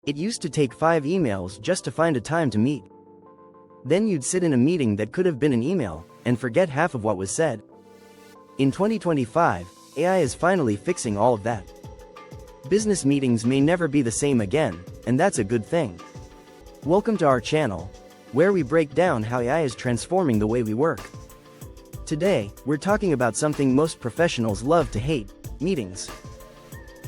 It used to take 5 emails just to find a time to meet. Then you'd sit in a meeting that could have been an email, and forget half of what was said. In 2025, AI is finally fixing all of that. Business meetings may never be the same again, and that's a good thing. Welcome to our channel, where we break down how AI is transforming the way we work. Today, we're talking about something most professionals love to hate: meetings.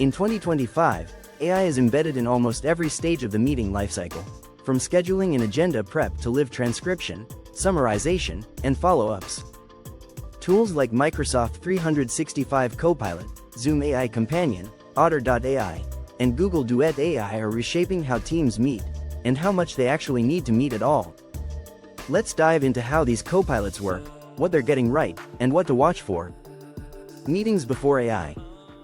In 2025, AI is embedded in almost every stage of the meeting lifecycle, from scheduling and agenda prep to live transcription, summarization, and follow-ups. Tools like Microsoft 365 Copilot, Zoom AI Companion, Otter.ai, and Google Duet AI are reshaping how teams meet, and how much they actually need to meet at all. Let's dive into how these copilots work, what they're getting right, and what to watch for. Meetings before AI.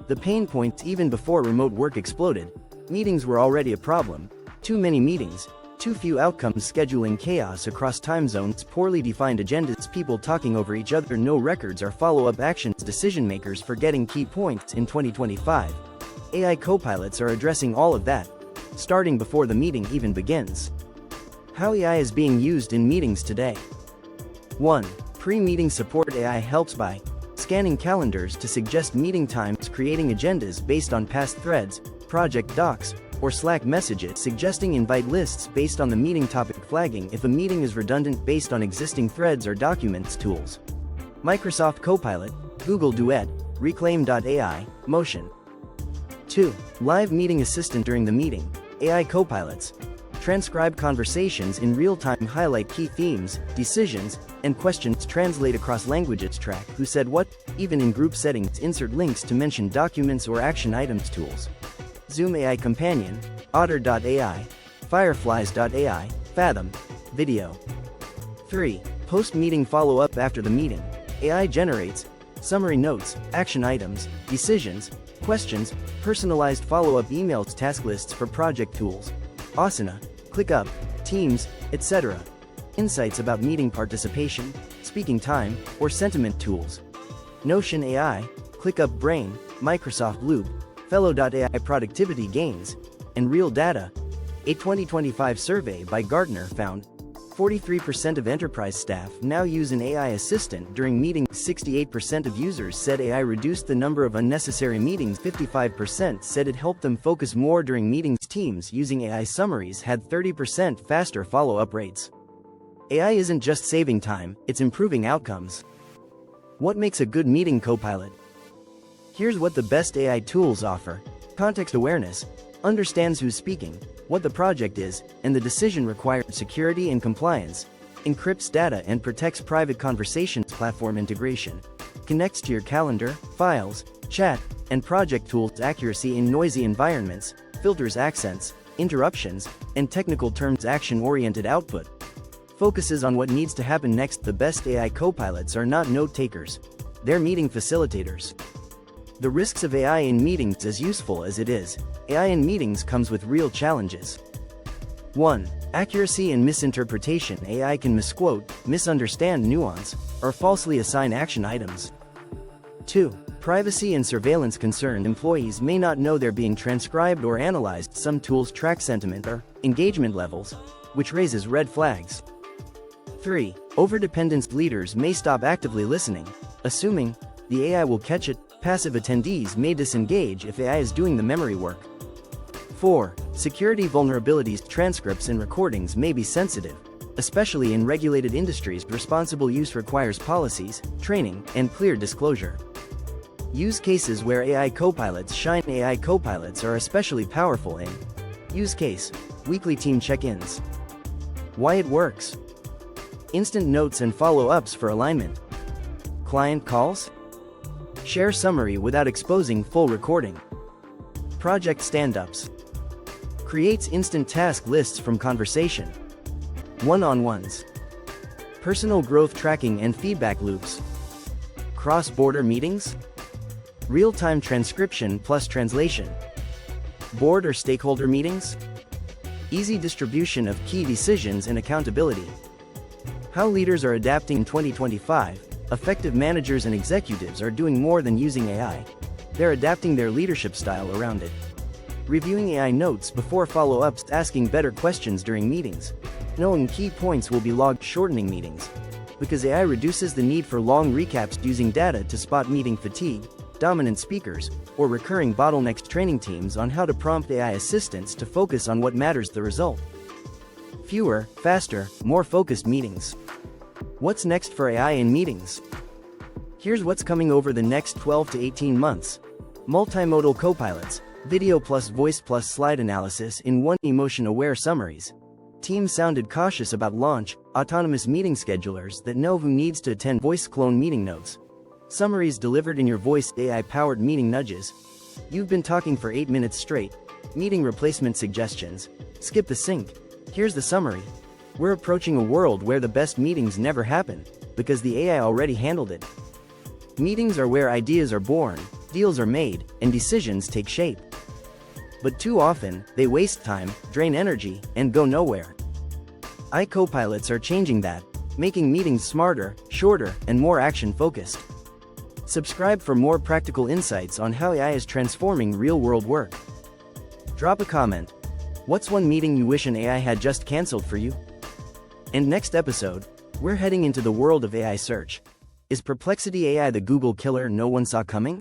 The pain points even before remote work exploded. Meetings were already a problem. Too many meetings, too few outcomes, scheduling chaos across time zones, poorly defined agendas, people talking over each other, no records or follow-up actions, decision makers forgetting key points. In 2025, AI copilots are addressing all of that, starting before the meeting even begins. How AI is being used in meetings today. 1. Pre-meeting support. AI helps by scanning calendars to suggest meeting times, creating agendas based on past threads, project docs, or Slack messages, suggesting invite lists based on the meeting topic, flagging if a meeting is redundant based on existing threads or documents. Tools: Microsoft Copilot, Google Duet, Reclaim.ai, Motion. 2. Live meeting assistant. During the meeting, AI copilots transcribe conversations in real time, highlight key themes, decisions, and questions, translate across languages, track who said what, even in group settings, insert links to mention documents or action items. Tools: Zoom AI Companion, Otter.ai, Fireflies.ai, Fathom, Video. 3. Post-meeting follow-up. After the meeting, AI generates summary notes, action items, decisions, questions, personalized follow-up emails, task lists for project. Tools: Asana, ClickUp, Teams, etc. Insights about meeting participation, speaking time, or sentiment. Tools: Notion AI, ClickUp Brain, Microsoft Loop, Fellow.ai, productivity gains, and real data. A 2025 survey by Gartner found 43% of enterprise staff now use an AI assistant during meetings. 68% of users said AI reduced the number of unnecessary meetings. 55% said it helped them focus more during meetings. Teams using AI summaries had 30% faster follow-up rates. AI isn't just saving time, it's improving outcomes. What makes a good meeting copilot? Here's what the best AI tools offer: context awareness, understands who's speaking, what the project is, and the decision required; security and compliance, encrypts data and protects private conversations; platform integration, connects to your calendar, files, chat, and project tools; accuracy in noisy environments, filters accents, interruptions, and technical terms; action-oriented output, focuses on what needs to happen next. The best AI copilots are not note-takers, they're meeting facilitators. The risks of AI in meetings. As useful as it is, AI in meetings comes with real challenges. 1. Accuracy and misinterpretation. AI can misquote, misunderstand nuance, or falsely assign action items. 2. Privacy and surveillance concern. Employees may not know they're being transcribed or analyzed. Some tools track sentiment or engagement levels, which raises red flags. 3. Overdependence. Leaders may stop actively listening, assuming the AI will catch it. Passive attendees may disengage if AI is doing the memory work. 4. Security vulnerabilities. Transcripts and recordings may be sensitive, especially in regulated industries. Responsible use requires policies, training, and clear disclosure. Use cases where AI copilots shine. AI copilots are especially powerful in use case: weekly team check-ins. Why it works: instant notes and follow-ups for alignment. Client calls, share summary without exposing full recording. Project stand-ups, creates instant task lists from conversation. One-on-ones, personal growth tracking and feedback loops. Cross-border meetings, real-time transcription plus translation. Board or stakeholder meetings, easy distribution of key decisions and accountability. How leaders are adapting in 2025. Effective managers and executives are doing more than using AI. They're adapting their leadership style around it. reviewing AI notes before follow-ups, asking better questions during meetings. Knowing key points will be logged, shortening meetings. Because AI reduces the need for long recaps, using data to spot meeting fatigue, dominant speakers, or recurring bottlenecks, training teams on how to prompt AI assistants to focus on what matters, the result. Fewer, faster, more focused meetings. What's next for AI in meetings? Here's what's coming over the next 12 to 18 months. Multimodal copilots, video plus voice plus slide analysis in one, emotion-aware summaries. Teams sounded cautious about launch, autonomous meeting schedulers that know who needs to attend, voice clone meeting notes. Summaries delivered in your voice, AI-powered meeting nudges. You've been talking for 8 minutes straight. Meeting replacement suggestions. Skip the sync. Here's the summary. We're approaching a world where the best meetings never happen, because the AI already handled it. Meetings are where ideas are born, deals are made, and decisions take shape. But too often, they waste time, drain energy, and go nowhere. AI copilots are changing that, making meetings smarter, shorter, and more action-focused. Subscribe for more practical insights on how AI is transforming real-world work. Drop a comment. What's one meeting you wish an AI had just canceled for you? And next episode, we're heading into the world of AI search. Is Perplexity AI the Google killer no one saw coming?